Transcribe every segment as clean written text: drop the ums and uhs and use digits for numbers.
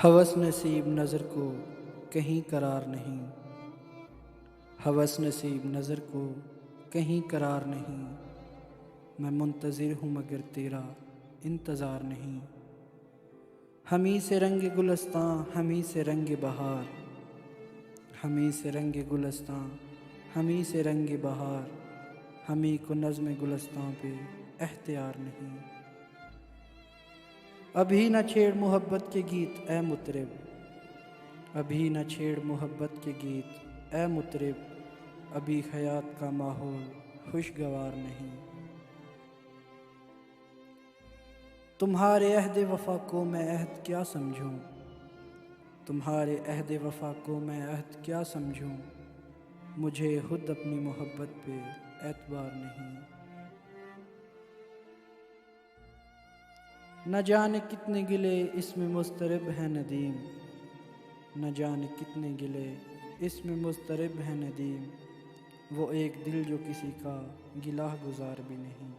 ہوس نصیب نظر کو کہیں قرار نہیں، ہوس نصیب نظر کو کہیں قرار نہیں، میں منتظر ہوں مگر تیرا انتظار نہیں۔ ہمیں سے رنگ گلستاں ہمیں سے رنگ بہار، ہمیں سے رنگ گلستاں ہمیں سے رنگ بہار، ہمیں کو نظم گلستاں پہ اختیار نہیں۔ ابھی نہ چھیڑ محبت کے گیت اے مطرب، ابھی نہ چھیڑ محبت کے گیت اے مطرب، ابھی حیات کا ماحول خوشگوار نہیں۔ تمہارے عہد وفا کو میں عہد کیا سمجھوں، تمہارے عہد وفا کو میں عہد کیا سمجھوں، مجھے خود اپنی محبت پہ اعتبار نہیں۔ نہ جانے کتنے گلے اس میں مضطرب ہیں ندیم، نہ جانے کتنے گلے اس میں مضطرب ہیں ندیم، وہ ایک دل جو کسی کا گلہ گزار بھی نہیں۔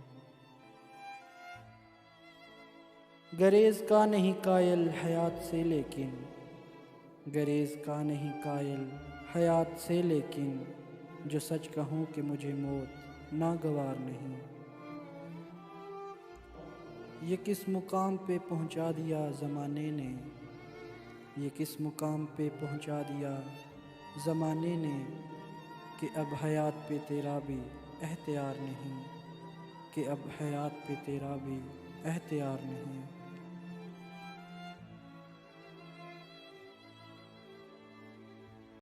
گریز کا نہیں قائل حیات سے لیکن، گریز کا نہیں قائل حیات سے لیکن، جو سچ کہوں کہ مجھے موت ناگوار نہیں۔ یہ کس مقام پہ پہنچا دیا زمانے نے، یہ کس مقام پہ پہنچا دیا زمانے نے، کہ اب حیات پہ تیرا بھی اختیار نہیں، کہ اب حیات پہ تیرا بھی اختیار نہیں۔